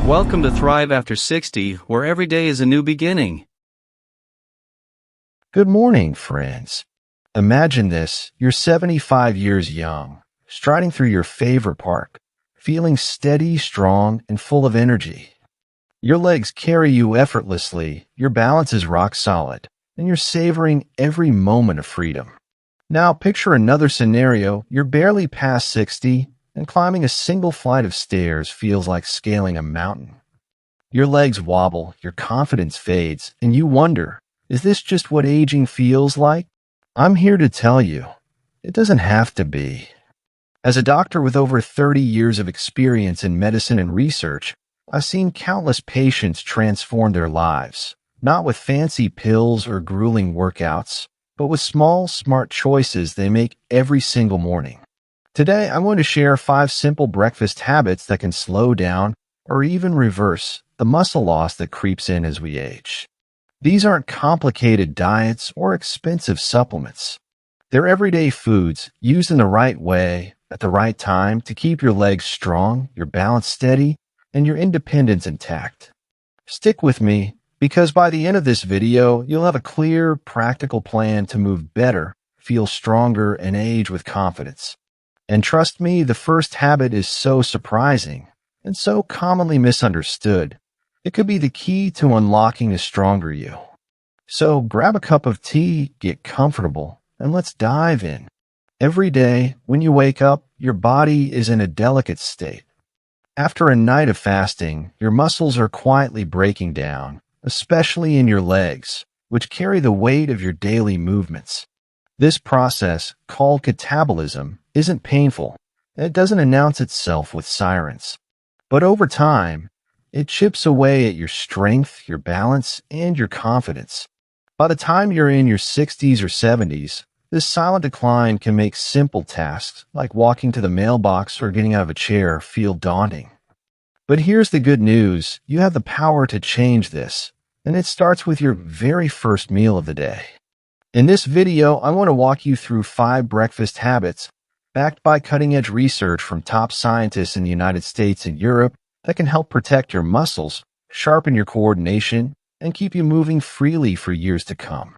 Welcome to Thrive After 60, where every day is a new beginning. Good morning, friends. Imagine this, you're 75 years young, striding through your favorite park, feeling steady, strong, and full of energy. Your legs carry you effortlessly, your balance is rock solid, and you're savoring every moment of freedom. Now picture another scenario, you're barely past 60, and climbing a single flight of stairs feels like scaling a mountain. Your legs wobble, your confidence fades, and you wonder, is this just what aging feels like? I'm here to tell you, it doesn't have to be. As a doctor with over 30 years of experience in medicine and research, I've seen countless patients transform their lives, not with fancy pills or grueling workouts, but with small, smart choices they make every single morning. Today, I'm going to share 5 simple breakfast habits that can slow down or even reverse the muscle loss that creeps in as we age. These aren't complicated diets or expensive supplements. They're everyday foods used in the right way at the right time to keep your legs strong, your balance steady, and your independence intact. Stick with me because by the end of this video, you'll have a clear, practical plan to move better, feel stronger, and age with confidence. And trust me, the first habit is so surprising and so commonly misunderstood. It could be the key to unlocking a stronger you. So grab a cup of tea, get comfortable, and let's dive in. Every day, when you wake up, your body is in a delicate state. After a night of fasting, your muscles are quietly breaking down, especially in your legs, which carry the weight of your daily movements. This process, called catabolism, isn't painful, and it doesn't announce itself with sirens. But over time, it chips away at your strength, your balance, and your confidence. By the time you're in your 60s or 70s, this silent decline can make simple tasks, like walking to the mailbox or getting out of a chair, feel daunting. But here's the good news, you have the power to change this, and it starts with your very first meal of the day. In this video, I want to walk you through 5 breakfast habits backed by cutting-edge research from top scientists in the United States and Europe that can help protect your muscles, sharpen your coordination, and keep you moving freely for years to come.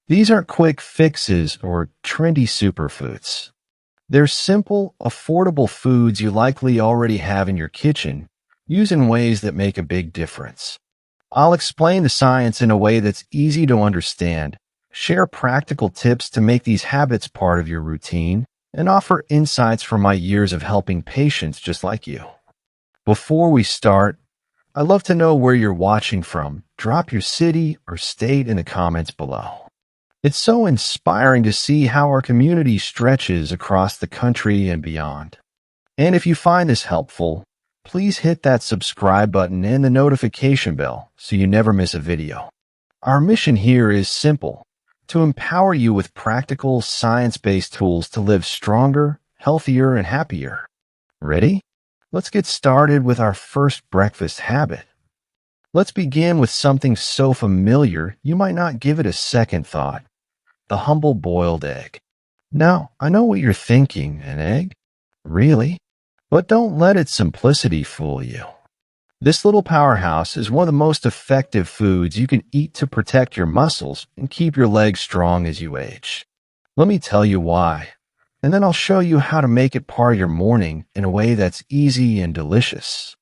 These aren't quick fixes or trendy superfoods. They're simple, affordable foods you likely already have in your kitchen, used in ways that make a big difference. I'll explain the science in a way that's easy to understand, share practical tips to make these habits part of your routine, and offer insights from my years of helping patients just like you. Before we start, I'd love to know where you're watching from. Drop your city or state in the comments below. It's so inspiring to see how our community stretches across the country and beyond. And if you find this helpful, please hit that subscribe button and the notification bell so you never miss a video. Our mission here is simple: to empower you with practical, science-based tools to live stronger, healthier, and happier. Ready? Let's get started with our first breakfast habit. Let's begin with something so familiar you might not give it a second thought: the humble boiled egg. Now, I know what you're thinking, an egg? Really? But don't let its simplicity fool you. This little powerhouse is one of the most effective foods you can eat to protect your muscles and keep your legs strong as you age. Let me tell you why, and then I'll show you how to make it part of your morning in a way that's easy and delicious.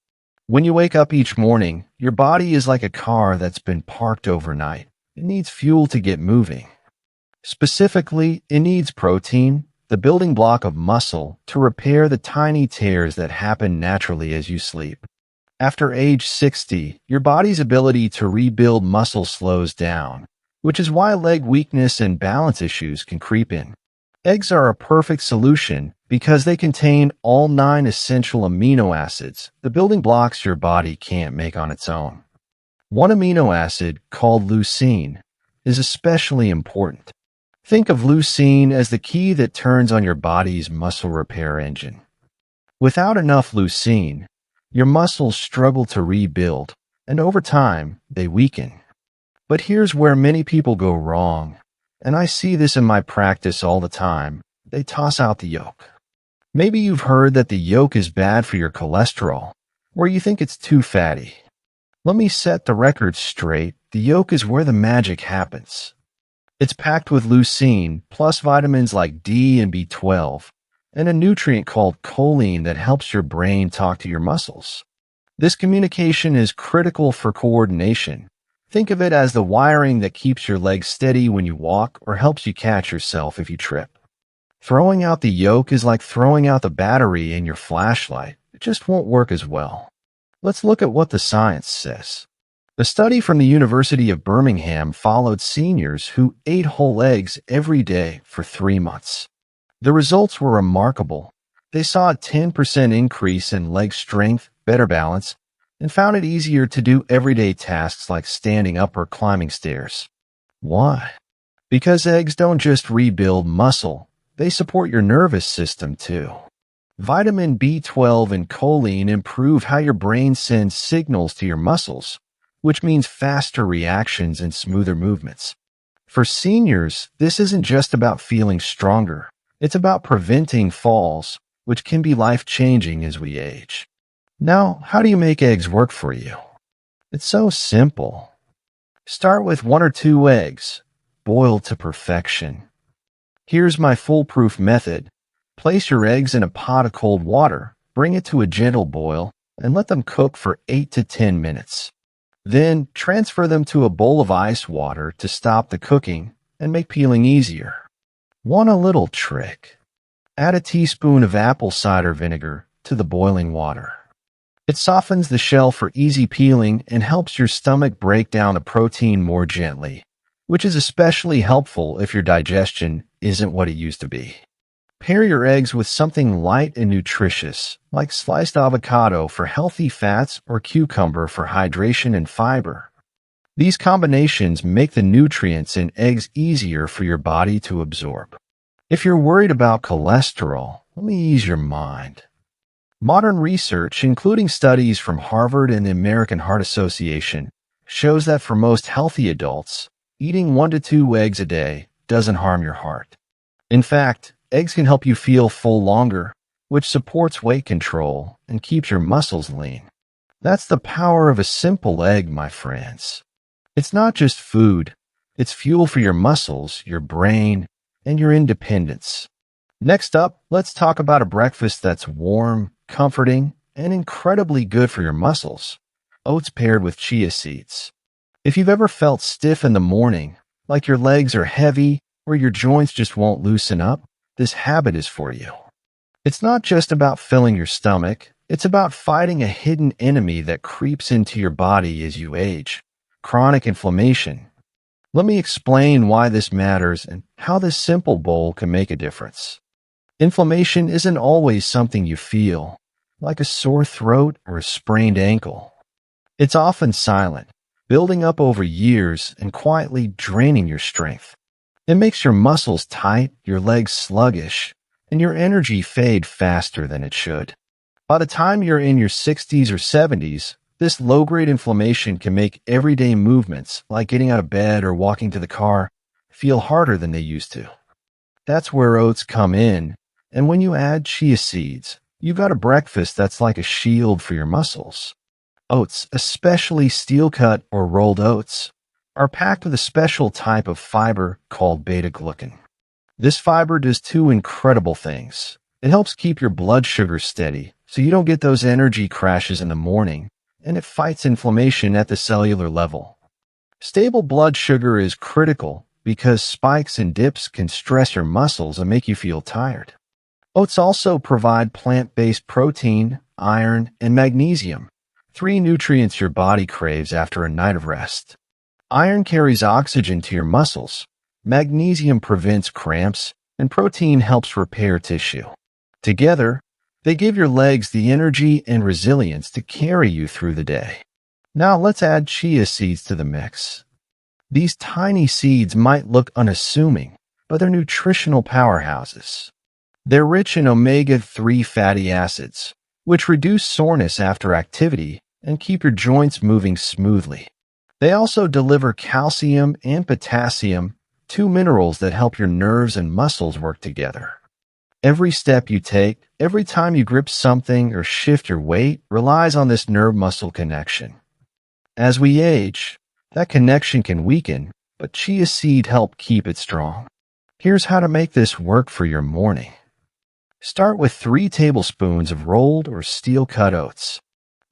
When you wake up each morning, your body is like a car that's been parked overnight. It needs fuel to get moving. Specifically, it needs protein, the building block of muscle, to repair the tiny tears that happen naturally as you sleep. After age 60, your body's ability to rebuild muscle slows down, which is why leg weakness and balance issues can creep in. Eggs are a perfect solution because they contain all 9 essential amino acids, the building blocks your body can't make on its own. One amino acid, called leucine, is especially important. Think of leucine as the key that turns on your body's muscle repair engine. Without enough leucine, your muscles struggle to rebuild, and over time, they weaken. But here's where many people go wrong, and I see this in my practice all the time. They toss out the yolk. Maybe you've heard that the yolk is bad for your cholesterol, or you think it's too fatty. Let me set the record straight. The yolk is where the magic happens. It's packed with leucine, plus vitamins like D and B12, and a nutrient called choline that helps your brain talk to your muscles. This communication is critical for coordination. Think of it as the wiring that keeps your legs steady when you walk or helps you catch yourself if you trip. Throwing out the yolk is like throwing out the battery in your flashlight. It just won't work as well. Let's look at what the science says. A study from the University of Birmingham followed seniors who ate whole eggs every day for 3 months. The results were remarkable. They saw a 10% increase in leg strength, better balance, and found it easier to do everyday tasks like standing up or climbing stairs. Why? Because eggs don't just rebuild muscle, they support your nervous system too. Vitamin B12 and choline improve how your brain sends signals to your muscles, which means faster reactions and smoother movements. For seniors, this isn't just about feeling stronger. It's about preventing falls, which can be life-changing as we age. Now, how do you make eggs work for you? It's so simple. Start with 1 or 2 eggs. Boil to perfection. Here's my foolproof method. Place your eggs in a pot of cold water, bring it to a gentle boil, and let them cook for 8 to 10 minutes. Then, transfer them to a bowl of ice water to stop the cooking and make peeling easier. Want a little trick? Add a teaspoon of apple cider vinegar to the boiling water. It softens the shell for easy peeling and helps your stomach break down the protein more gently, which is especially helpful if your digestion isn't what it used to be. Pair your eggs with something light and nutritious, like sliced avocado for healthy fats or cucumber for hydration and fiber. These combinations make the nutrients in eggs easier for your body to absorb. If you're worried about cholesterol, let me ease your mind. Modern research, including studies from Harvard and the American Heart Association, shows that for most healthy adults, eating 1 to 2 eggs a day doesn't harm your heart. In fact, eggs can help you feel full longer, which supports weight control and keeps your muscles lean. That's the power of a simple egg, my friends. It's not just food. It's fuel for your muscles, your brain, and your independence. Next up, let's talk about a breakfast that's warm, comforting, and incredibly good for your muscles. Oats paired with chia seeds. If you've ever felt stiff in the morning, like your legs are heavy or your joints just won't loosen up, this habit is for you. It's not just about filling your stomach. It's about fighting a hidden enemy that creeps into your body as you age. Chronic inflammation. Let me explain why this matters and how this simple bowl can make a difference. Inflammation isn't always something you feel, like a sore throat or a sprained ankle. It's often silent, building up over years and quietly draining your strength. It makes your muscles tight, your legs sluggish, and your energy fade faster than it should. By the time you're in your 60s or 70s, this low-grade inflammation can make everyday movements, like getting out of bed or walking to the car, feel harder than they used to. That's where oats come in, and when you add chia seeds, you've got a breakfast that's like a shield for your muscles. Oats, especially steel-cut or rolled oats, are packed with a special type of fiber called beta-glucan. This fiber does 2 incredible things. It helps keep your blood sugar steady so you don't get those energy crashes in the morning, and it fights inflammation at the cellular level. Stable blood sugar is critical because spikes and dips can stress your muscles and make you feel tired. Oats also provide plant-based protein, iron, and magnesium, 3 nutrients your body craves after a night of rest. Iron carries oxygen to your muscles, magnesium prevents cramps, and protein helps repair tissue. Together, they give your legs the energy and resilience to carry you through the day. Now let's add chia seeds to the mix. These tiny seeds might look unassuming, but they're nutritional powerhouses. They're rich in omega-3 fatty acids, which reduce soreness after activity and keep your joints moving smoothly. They also deliver calcium and potassium, 2 minerals that help your nerves and muscles work together. Every step you take, every time you grip something or shift your weight relies on this nerve-muscle connection. As we age, that connection can weaken, but chia seed help keep it strong. Here's how to make this work for your morning. Start with 3 tablespoons of rolled or steel-cut oats.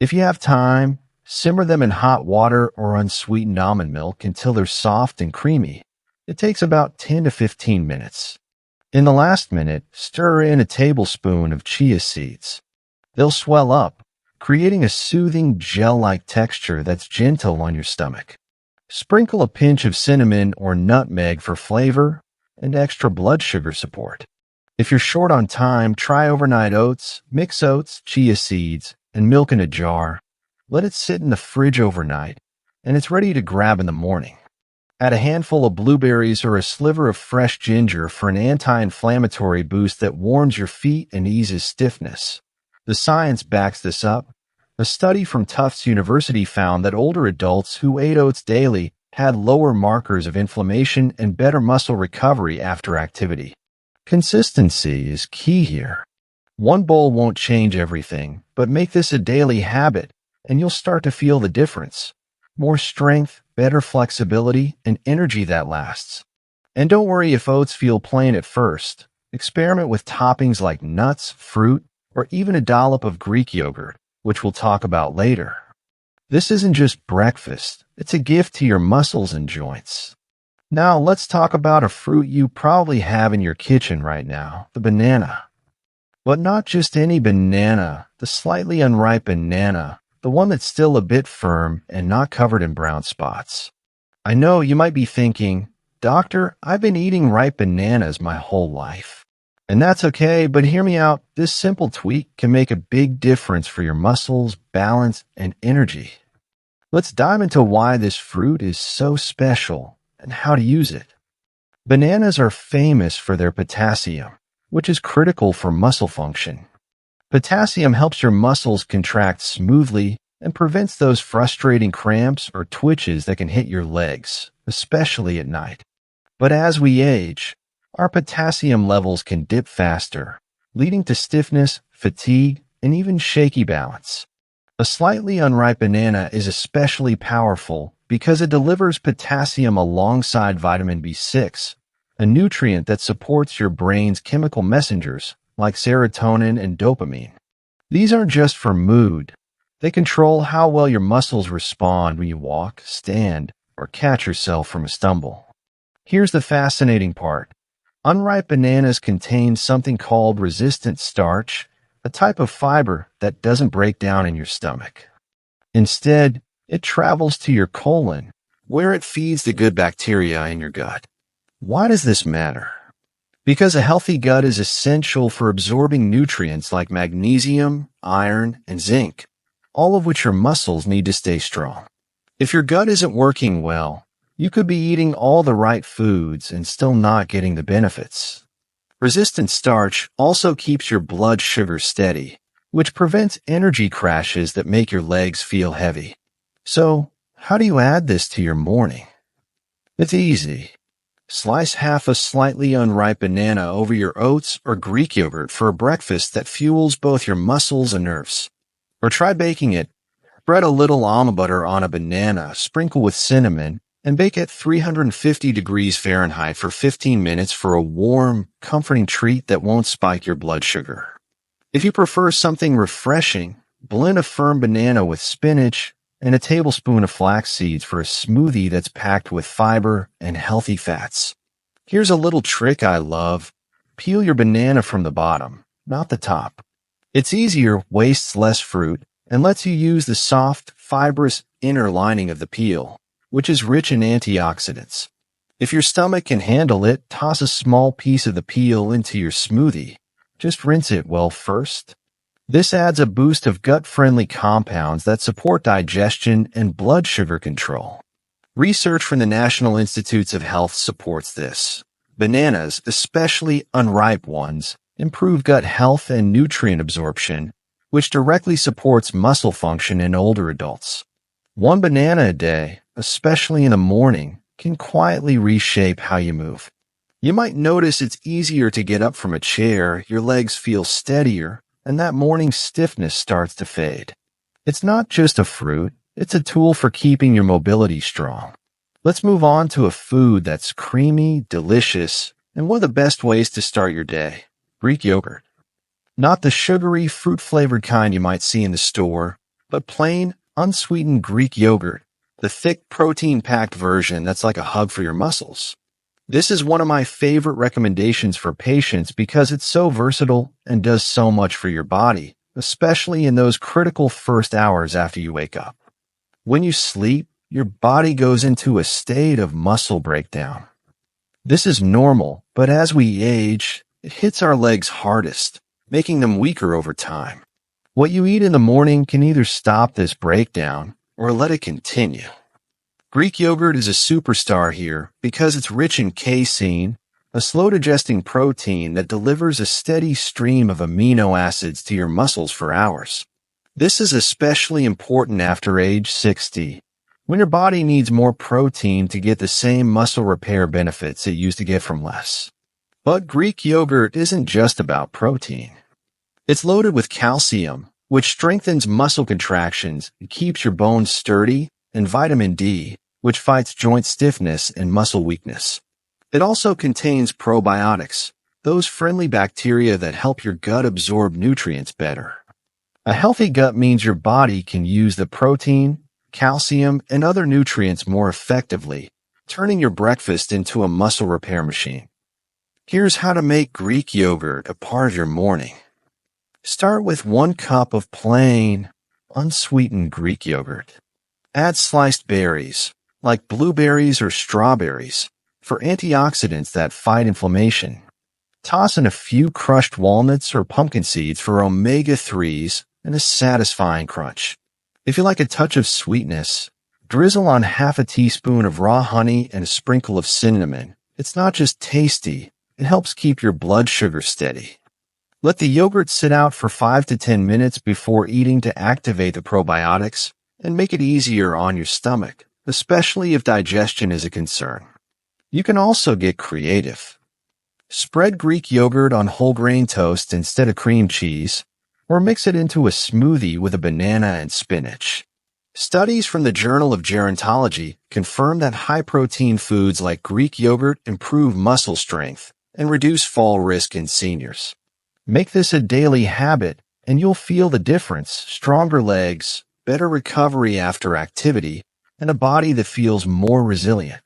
If you have time, simmer them in hot water or unsweetened almond milk until they're soft and creamy. It takes about 10 to 15 minutes. In the last minute, stir in a tablespoon of chia seeds. They'll swell up, creating a soothing gel-like texture that's gentle on your stomach. Sprinkle a pinch of cinnamon or nutmeg for flavor and extra blood sugar support. If you're short on time, try overnight oats, mix oats, chia seeds, and milk in a jar. Let it sit in the fridge overnight, and it's ready to grab in the morning. Add a handful of blueberries or a sliver of fresh ginger for an anti-inflammatory boost that warms your feet and eases stiffness. The science backs this up. A study from Tufts University found that older adults who ate oats daily had lower markers of inflammation and better muscle recovery after activity. Consistency is key here. One bowl won't change everything, but make this a daily habit, and you'll start to feel the difference. More strength, better flexibility, and energy that lasts. And don't worry if oats feel plain at first. Experiment with toppings like nuts, fruit, or even a dollop of Greek yogurt, which we'll talk about later. This isn't just breakfast, it's a gift to your muscles and joints. Now let's talk about a fruit you probably have in your kitchen right now, the banana. But not just any banana, the slightly unripe banana, the one that's still a bit firm and not covered in brown spots. I know you might be thinking, Doctor, I've been eating ripe bananas my whole life. And that's okay, but hear me out, this simple tweak can make a big difference for your muscles, balance, and energy. Let's dive into why this fruit is so special and how to use it. Bananas are famous for their potassium, which is critical for muscle function. Potassium helps your muscles contract smoothly and prevents those frustrating cramps or twitches that can hit your legs, especially at night. But as we age, our potassium levels can dip faster, leading to stiffness, fatigue, and even shaky balance. A slightly unripe banana is especially powerful because it delivers potassium alongside vitamin B6, a nutrient that supports your brain's chemical messengers like serotonin and dopamine. These aren't just for mood. They control how well your muscles respond when you walk, stand, or catch yourself from a stumble. Here's the fascinating part. Unripe bananas contain something called resistant starch, a type of fiber that doesn't break down in your stomach. Instead, it travels to your colon, where it feeds the good bacteria in your gut. Why does this matter? Because a healthy gut is essential for absorbing nutrients like magnesium, iron, and zinc, all of which your muscles need to stay strong. If your gut isn't working well, you could be eating all the right foods and still not getting the benefits. Resistant starch also keeps your blood sugar steady, which prevents energy crashes that make your legs feel heavy. So, how do you add this to your morning? It's easy. Slice half a slightly unripe banana over your oats or Greek yogurt for a breakfast that fuels both your muscles and nerves. Or try baking it. Spread a little almond butter on a banana, sprinkle with cinnamon, and bake at 350 degrees Fahrenheit for 15 minutes for a warm, comforting treat that won't spike your blood sugar. If you prefer something refreshing, blend a firm banana with spinach and a tablespoon of flax seeds for a smoothie that's packed with fiber and healthy fats. Here's a little trick I love. Peel your banana from the bottom, not the top. It's easier, wastes less fruit, and lets you use the soft, fibrous inner lining of the peel, which is rich in antioxidants. If your stomach can handle it, toss a small piece of the peel into your smoothie. Just rinse it well first. This adds a boost of gut-friendly compounds that support digestion and blood sugar control. Research from the National Institutes of Health supports this. Bananas, especially unripe ones, improve gut health and nutrient absorption, which directly supports muscle function in older adults. One banana a day, especially in the morning, can quietly reshape how you move. You might notice it's easier to get up from a chair, your legs feel steadier, and that morning stiffness starts to fade. It's not just a fruit, it's a tool for keeping your mobility strong. Let's move on to a food that's creamy, delicious, and one of the best ways to start your day: Greek yogurt. Not the sugary, fruit-flavored kind you might see in the store, but plain, unsweetened Greek yogurt, the thick, protein-packed version that's like a hug for your muscles. This is one of my favorite recommendations for patients because it's so versatile and does so much for your body, especially in those critical first hours after you wake up. When you sleep, your body goes into a state of muscle breakdown. This is normal, but as we age, it hits our legs hardest, making them weaker over time. What you eat in the morning can either stop this breakdown or let it continue. Greek yogurt is a superstar here because it's rich in casein, a slow-digesting protein that delivers a steady stream of amino acids to your muscles for hours. This is especially important after age 60, when your body needs more protein to get the same muscle repair benefits it used to get from less. But Greek yogurt isn't just about protein. It's loaded with calcium, which strengthens muscle contractions and keeps your bones sturdy, and vitamin D, which fights joint stiffness and muscle weakness. It also contains probiotics, those friendly bacteria that help your gut absorb nutrients better. A healthy gut means your body can use the protein, calcium, and other nutrients more effectively, turning your breakfast into a muscle repair machine. Here's how to make Greek yogurt a part of your morning. Start with 1 cup of plain, unsweetened Greek yogurt. Add sliced berries, like blueberries or strawberries, for antioxidants that fight inflammation. Toss in a few crushed walnuts or pumpkin seeds for omega-3s and a satisfying crunch. If you like a touch of sweetness, drizzle on half a teaspoon of raw honey and a sprinkle of cinnamon. It's not just tasty, it helps keep your blood sugar steady. Let the yogurt sit out for 5 to 10 minutes before eating to activate the probiotics and make it easier on your stomach, especially if digestion is a concern. You can also get creative. Spread Greek yogurt on whole grain toast instead of cream cheese, or mix it into a smoothie with a banana and spinach. Studies from the Journal of Gerontology confirm that high-protein foods like Greek yogurt improve muscle strength and reduce fall risk in seniors. Make this a daily habit, and you'll feel the difference: stronger legs, better recovery after activity, and a body that feels more resilient.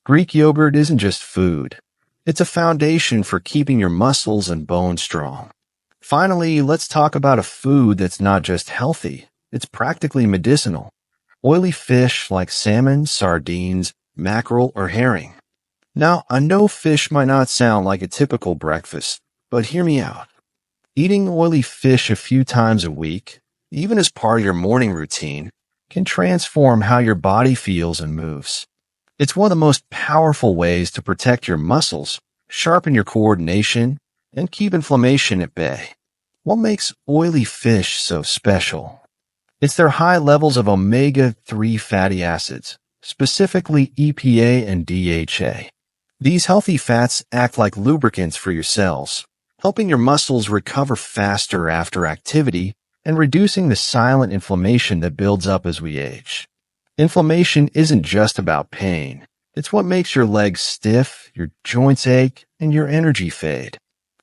Greek yogurt isn't just food. It's a foundation for keeping your muscles and bones strong. Finally, let's talk about a food that's not just healthy, it's practically medicinal. Oily fish like salmon, sardines, mackerel, or herring. Now, I know fish might not sound like a typical breakfast, but hear me out. Eating oily fish a few times a week, even as part of your morning routine, can transform how your body feels and moves. It's one of the most powerful ways to protect your muscles, sharpen your coordination, and keep inflammation at bay. What makes oily fish so special? It's their high levels of omega-3 fatty acids, specifically EPA and DHA. These healthy fats act like lubricants for your cells, helping your muscles recover faster after activity and reducing the silent inflammation that builds up as we age. Inflammation isn't just about pain. It's what makes your legs stiff, your joints ache, and your energy fade.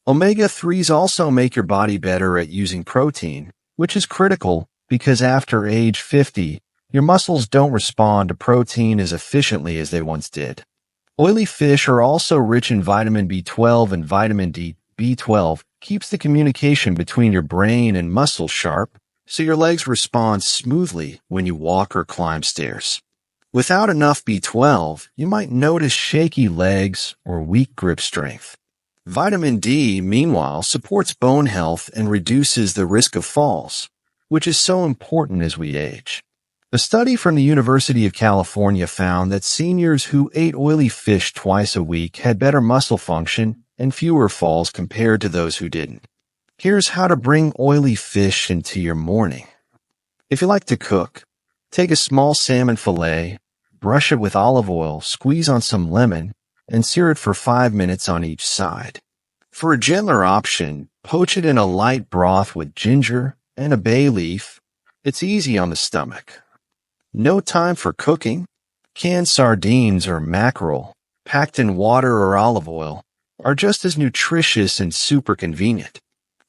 Omega-3s also make your body better at using protein, which is critical because after age 50, your muscles don't respond to protein as efficiently as they once did. Oily fish are also rich in vitamin B12 and vitamin D. B12 keeps the communication between your brain and muscles sharp, so your legs respond smoothly when you walk or climb stairs. Without enough B12, you might notice shaky legs or weak grip strength. Vitamin D, meanwhile, supports bone health and reduces the risk of falls, which is so important as we age. A study from the University of California found that seniors who ate oily fish twice a week had better muscle function and fewer falls compared to those who didn't. Here's how to bring oily fish into your morning. If you like to cook, take a small salmon fillet, brush it with olive oil, squeeze on some lemon, and sear it for 5 minutes on each side. For a gentler option, poach it in a light broth with ginger and a bay leaf. It's easy on the stomach. No time for cooking. Canned sardines or mackerel, packed in water or olive oil, are just as nutritious and super convenient.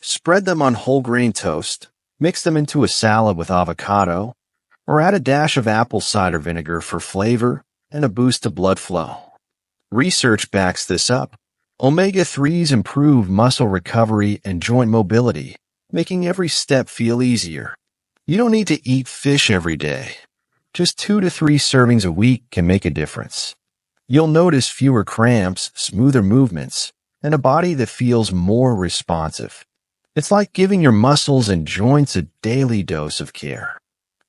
Spread them on whole grain toast, mix them into a salad with avocado, or add a dash of apple cider vinegar for flavor and a boost to blood flow. Research backs this up. Omega-3s improve muscle recovery and joint mobility, making every step feel easier. You don't need to eat fish every day. Just 2 to 3 servings a week can make a difference. You'll notice fewer cramps, smoother movements, and a body that feels more responsive. It's like giving your muscles and joints a daily dose of care.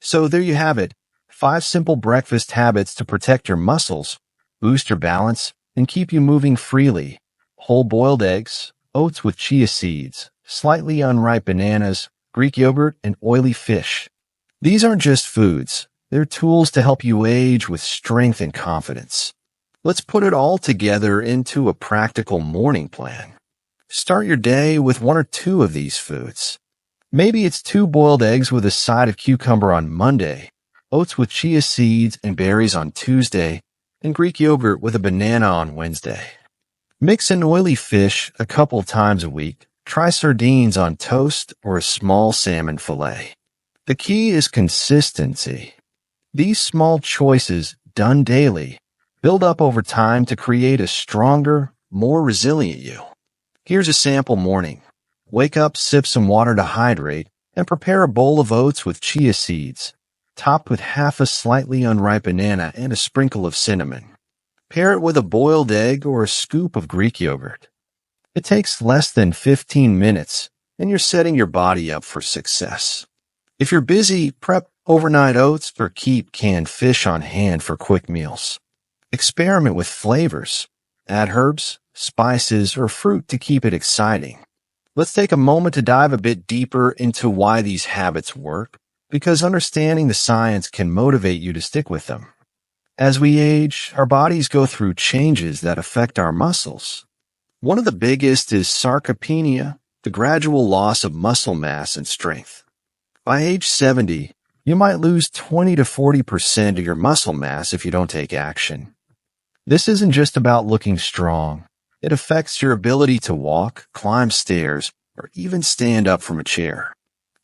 So there you have it, 5 simple breakfast habits to protect your muscles, boost your balance, and keep you moving freely. Whole boiled eggs, oats with chia seeds, slightly unripe bananas, Greek yogurt, and oily fish. These aren't just foods. They're tools to help you age with strength and confidence. Let's put it all together into a practical morning plan. Start your day with 1 or 2 of these foods. Maybe it's 2 boiled eggs with a side of cucumber on Monday, oats with chia seeds and berries on Tuesday, and Greek yogurt with a banana on Wednesday. Mix in oily fish a couple times a week. Try sardines on toast or a small salmon fillet. The key is consistency. These small choices, done daily, build up over time to create a stronger, more resilient you. Here's a sample morning. Wake up, sip some water to hydrate, and prepare a bowl of oats with chia seeds, topped with half a slightly unripe banana and a sprinkle of cinnamon. Pair it with a boiled egg or a scoop of Greek yogurt. It takes less than 15 minutes, and you're setting your body up for success. If you're busy, prep overnight oats or keep canned fish on hand for quick meals. Experiment with flavors. Add herbs, spices, or fruit to keep it exciting. Let's take a moment to dive a bit deeper into why these habits work, because understanding the science can motivate you to stick with them. As we age, our bodies go through changes that affect our muscles. One of the biggest is sarcopenia, the gradual loss of muscle mass and strength. By age 70, you might lose 20 to 40% of your muscle mass if you don't take action. This isn't just about looking strong. It affects your ability to walk, climb stairs, or even stand up from a chair.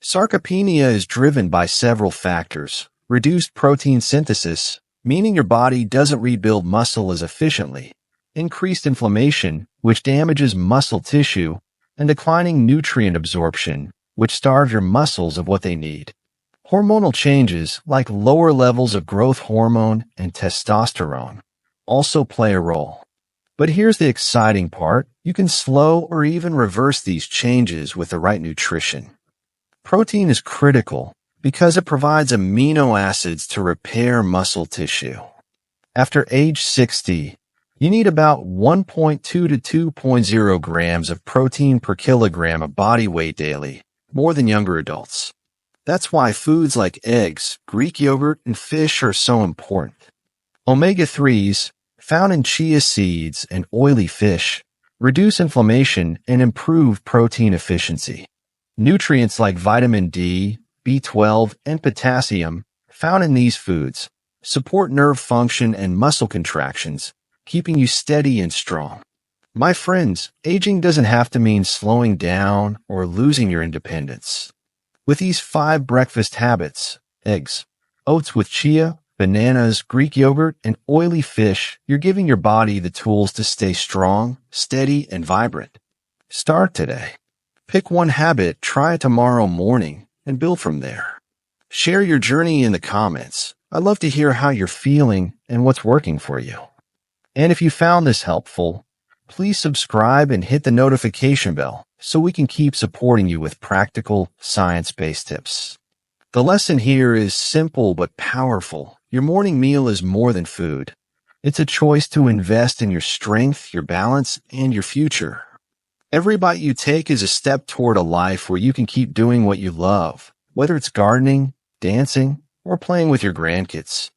Sarcopenia is driven by several factors. Reduced protein synthesis, meaning your body doesn't rebuild muscle as efficiently. Increased inflammation, which damages muscle tissue, and declining nutrient absorption, which starves your muscles of what they need. Hormonal changes, like lower levels of growth hormone and testosterone, also play a role. But here's the exciting part. You can slow or even reverse these changes with the right nutrition. Protein is critical because it provides amino acids to repair muscle tissue. After age 60, you need about 1.2 to 2.0 grams of protein per kilogram of body weight daily, more than younger adults. That's why foods like eggs, Greek yogurt, and fish are so important. Omega-3s, found in chia seeds and oily fish, reduce inflammation and improve protein efficiency. Nutrients like vitamin D, B12, and potassium, found in these foods, support nerve function and muscle contractions, keeping you steady and strong. My friends, aging doesn't have to mean slowing down or losing your independence. With these 5 breakfast habits, eggs, oats with chia, bananas, Greek yogurt, and oily fish, you're giving your body the tools to stay strong, steady, and vibrant. Start today. Pick one habit, try it tomorrow morning, and build from there. Share your journey in the comments. I'd love to hear how you're feeling and what's working for you. And if you found this helpful, please subscribe and hit the notification bell so we can keep supporting you with practical, science-based tips. The lesson here is simple but powerful. Your morning meal is more than food. It's a choice to invest in your strength, your balance, and your future. Every bite you take is a step toward a life where you can keep doing what you love, whether it's gardening, dancing, or playing with your grandkids.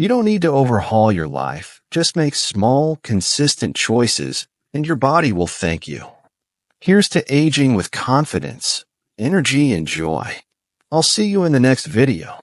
You don't need to overhaul your life. Just make small, consistent choices, and your body will thank you. Here's to aging with confidence, energy, and joy. I'll see you in the next video.